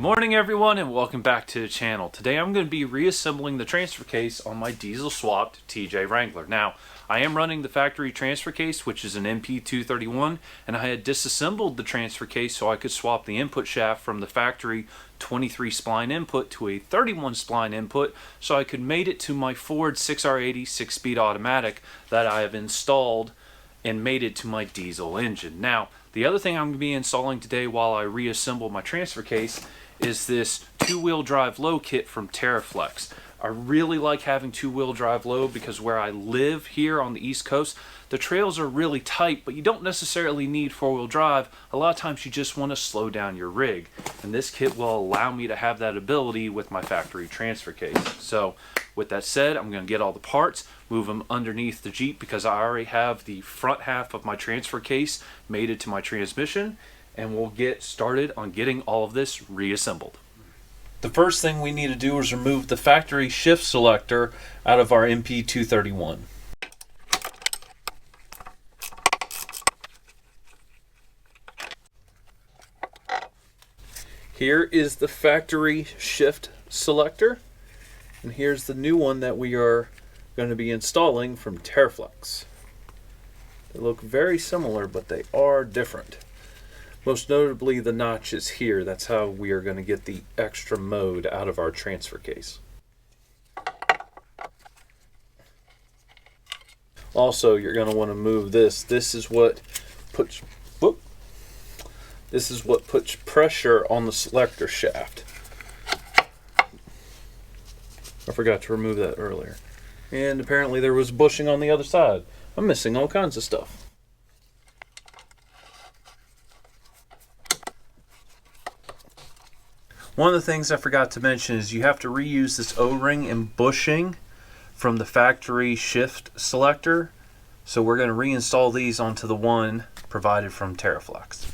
Morning everyone, and welcome back to the channel. Today I'm going to be reassembling the transfer case on my diesel swapped TJ Wrangler. Now, I am running the factory transfer case, which is an NP231, and I had disassembled the transfer case so I could swap the input shaft from the factory 23 spline input to a 31 spline input so I could mate it to my Ford 6R80 6-speed automatic that I have installed and mated to my diesel engine. Now, the other thing I'm going to be installing today while I reassemble my transfer case is this two-wheel drive low kit from Teraflex. I really like having two-wheel drive low because where I live here on the East Coast, the trails are really tight, but you don't necessarily need four-wheel drive. A lot of times you just want to slow down your rig, and this kit will allow me to have that ability with my factory transfer case. So with that said, I'm going to get all the parts, move them underneath the Jeep because I already have the front half of my transfer case mated to my transmission, and we'll get started on getting all of this reassembled. The first thing we need to do is remove the factory shift selector out of our NP231. Here is the factory shift selector, and here's the new one that we are going to be installing from Teraflex. They look very similar, but they are different. Most notably, the notch is here. That's how we are going to get the extra mode out of our transfer case. Also, you're going to want to move this. This is what puts pressure on the selector shaft. I forgot to remove that earlier. And apparently there was bushing on the other side. I'm missing all kinds of stuff. One of the things I forgot to mention is you have to reuse this O-ring and bushing from the factory shift selector. So we're going to reinstall these onto the one provided from Teraflex.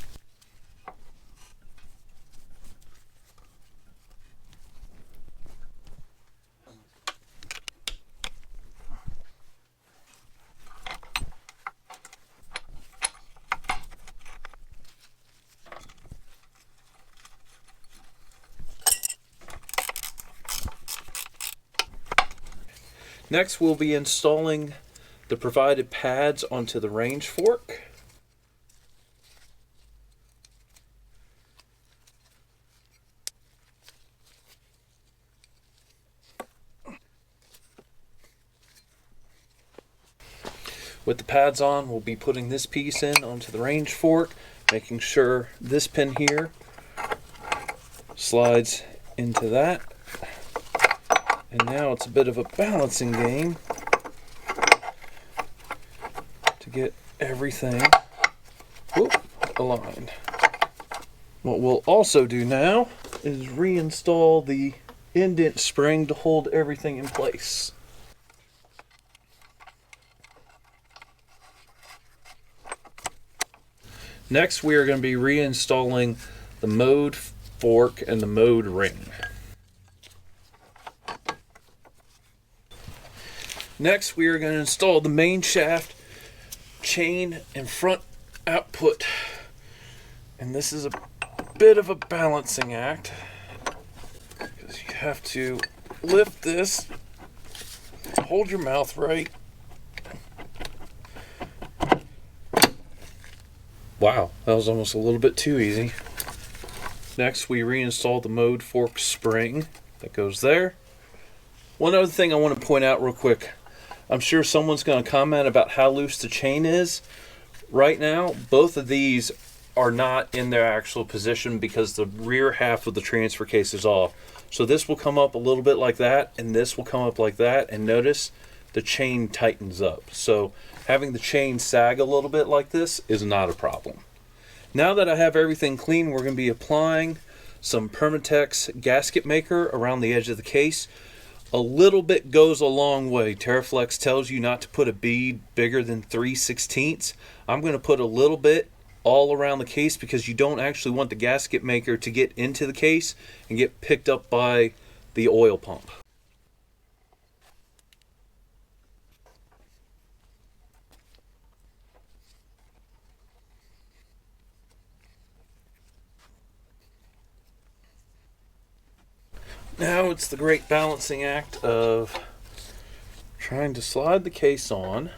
Next, we'll be installing the provided pads onto the range fork. With the pads on, we'll be putting this piece in onto the range fork, making sure this pin here slides into that. And now it's a bit of a balancing game to get everything aligned. What we'll also do now is reinstall the indent spring to hold everything in place. Next, we are going to be reinstalling the mode fork and the mode ring. Next, we are going to install the main shaft, chain, and front output. And this is a bit of a balancing act because you have to lift this, hold your mouth right. Wow, that was almost a little bit too easy. Next, we reinstall the mode fork spring that goes there. One other thing I want to point out real quick. I'm sure someone's going to comment about how loose the chain is. Right now, both of these are not in their actual position because the rear half of the transfer case is off. So this will come up a little bit like that, and this will come up like that, and notice the chain tightens up. So having the chain sag a little bit like this is not a problem. Now that I have everything clean, we're going to be applying some Permatex gasket maker around the edge of the case. A little bit goes a long way. Teraflex tells you not to put a bead bigger than 3/16. I'm going to put a little bit all around the case because you don't actually want the gasket maker to get into the case and get picked up by the oil pump. Now it's the great balancing act of trying to slide the case on,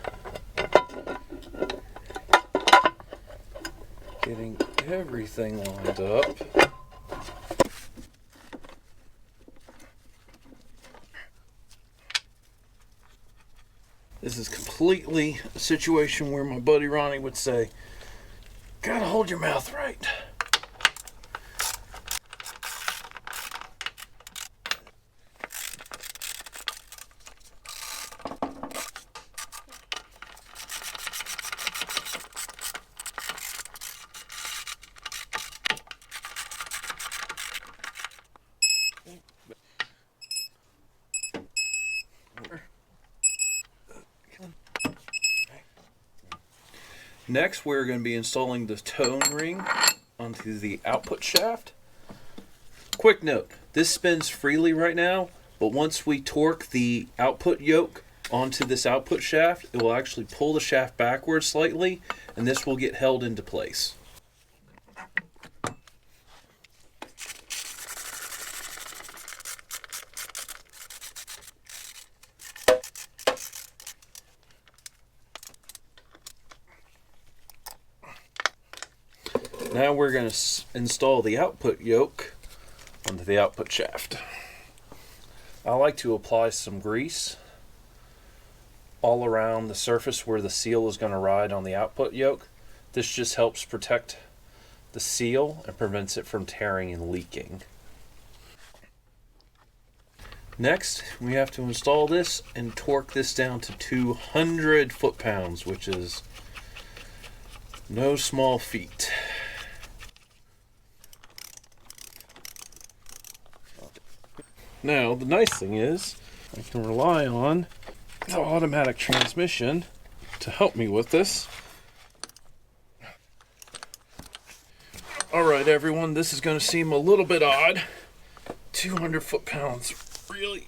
getting everything lined up. This is completely a situation where my buddy Ronnie would say, "Gotta hold your mouth right." Next, we're going to be installing the tone ring onto the output shaft. Quick note, this spins freely right now, but once we torque the output yoke onto this output shaft, it will actually pull the shaft backwards slightly, and this will get held into place. Now we're going to install the output yoke onto the output shaft. I like to apply some grease all around the surface where the seal is going to ride on the output yoke. This just helps protect the seal and prevents it from tearing and leaking. Next, we have to install this and torque this down to 200 foot-pounds, which is no small feat. Now, the nice thing is, I can rely on the automatic transmission to help me with this. Alright everyone, this is going to seem a little bit odd. 200 foot-pounds, really?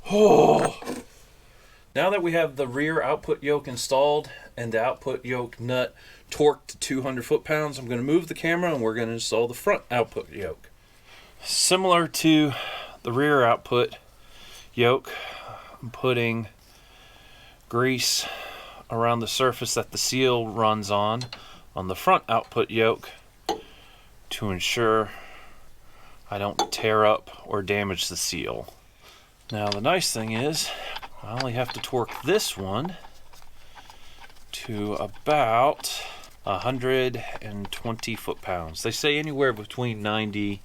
Oh! Now that we have the rear output yoke installed and the output yoke nut torqued to 200 foot-pounds, I'm going to move the camera and we're going to install the front output yoke. Similar to the rear output yoke, I'm putting grease around the surface that the seal runs on the front output yoke to ensure I don't tear up or damage the seal. Now the nice thing is I only have to torque this one to about 120 foot-pounds. They say anywhere between 90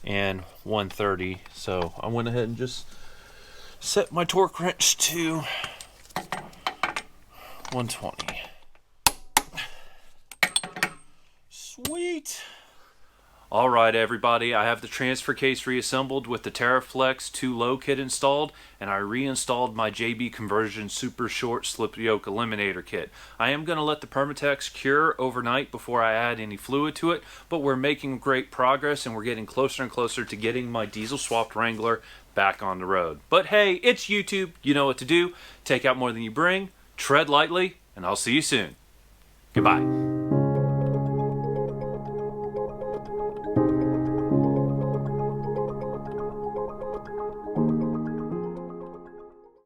and 130, so I went ahead and just set my torque wrench to 120. Sweet! Alright everybody, I have the transfer case reassembled with the Teraflex 2 low kit installed, and I reinstalled my JB Conversion Super Short Slip Yoke Eliminator Kit. I am going to let the Permatex cure overnight before I add any fluid to it, but we're making great progress and we're getting closer and closer to getting my diesel swapped Wrangler back on the road. But hey, it's YouTube, you know what to do. Take out more than you bring, tread lightly, and I'll see you soon. Goodbye.